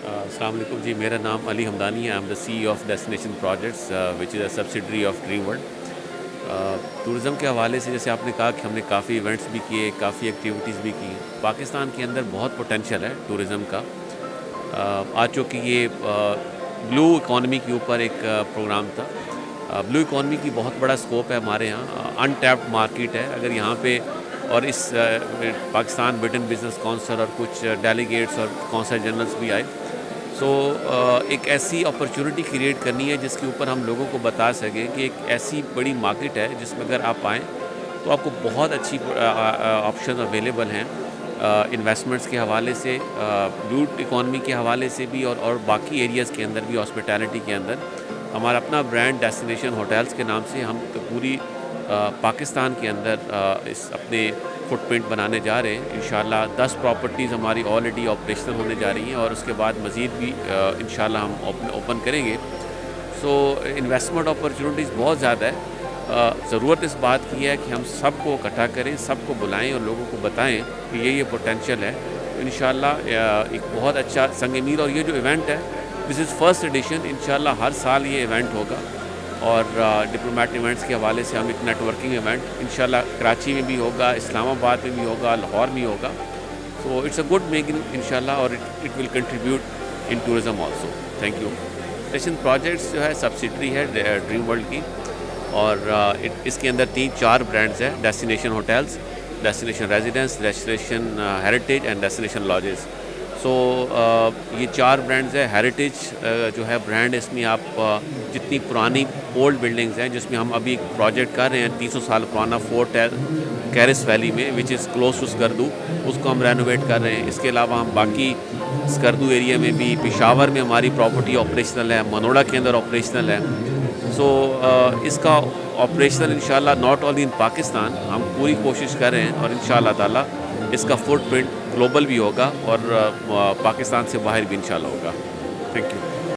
السلام علیکم جی، میرا نام علی ہمدانی ہے. I am the C E of destination projects which is a subsidiary of dream world. Tourism کے حوالے سے جیسے آپ نے کہا کہ ہم نے کافی ایونٹس بھی کیے، کافی ایکٹیویٹیز بھی کی. پاکستان کے اندر بہت پوٹینشیل ہے ٹورزم کا. آج چونکہ یہ بلو اکانومی کے اوپر ایک پروگرام تھا. بلو اکانومی کی بہت بڑا اسکوپ ہے ہمارے یہاں، ان ٹیپڈ مارکیٹ ہے. اگر یہاں پہ اور اس پاکستان برٹن بزنس کونسل اور کچھ ڈیلیگیٹس اور کونسل جنرلس بھی آئے. سو ایک ایسی اپرچونٹی کریٹ کرنی ہے جس کے اوپر ہم لوگوں کو بتا سکیں کہ ایک ایسی بڑی مارکیٹ ہے جس میں اگر آپ آئیں تو آپ کو بہت اچھی آپشن اویلیبل ہیں انویسٹمنٹس کے حوالے سے، بلو اکانومی کے حوالے سے بھی، اور باقی ایریاز کے اندر بھی. ہاسپٹیلٹی کے اندر ہمارا اپنا برانڈ ڈیسٹینیشن ہوٹلز کے نام سے ہم پوری پاکستان کے اندر اس اپنے فٹ پرنٹ بنانے جا رہے ہیں. انشاءاللہ 10 پراپرٹیز ہماری آلریڈی آپریشنل ہونے جا رہی ہیں اور اس کے بعد مزید بھی انشاءاللہ ہم اوپن کریں گے. سو انویسٹمنٹ اپرچونیٹیز بہت زیادہ ہے. ضرورت اس بات کی ہے کہ ہم سب کو اکٹھا کریں، سب کو بلائیں اور لوگوں کو بتائیں کہ یہ پوٹینشیل ہے. انشاءاللہ ایک بہت اچھا سنگ میل. اور یہ جو ایونٹ ہے دس از فرسٹ ایڈیشن. انشاءاللہ ہر سال یہ ایونٹ ہوگا اور ڈپلومیٹ ایونٹس کے حوالے سے ہم ایک نیٹ ورکنگ ایونٹ انشاءاللہ کراچی میں بھی ہوگا، اسلام آباد میں بھی ہوگا، لاہور میں ہوگا. So it's a good making انشاءاللہ، اور it will contribute in tourism also. Thank you. Destination projects جو ہے سبسڈری ہے ڈریم ورلڈ کی، اور اس کے اندر 3-4 برانڈز ہیں: destination hotels, destination residence, destination heritage and destination lodges. So یہ 4 برانڈز ہیں. ہیریٹیج جو ہے برانڈ، اس میں آپ جتنی پرانی اولڈ بلڈنگز ہیں، جس میں ہم ابھی ایک پروجیکٹ کر رہے ہیں 300 سال پرانا فورٹ ہے کیرس ویلی میں، وچ از کلوز ٹو اسکردو، اس کو ہم رینوویٹ کر رہے ہیں. اس کے علاوہ ہم باقی اسکردو ایریا میں بھی، پشاور میں ہماری پراپرٹی آپریشنل ہے، منوڑا کے اندر آپریشنل ہے. سو اس کا آپریشنل انشاءاللہ ناٹ اونلی ان پاکستان، ہم پوری کوشش کر رہے ہیں اور انشاءاللہ تعالیٰ اس کا فٹ پرنٹ گلوبل بھی ہوگا اور پاکستان سے باہر بھی انشاءاللہ ہوگا. Thank you.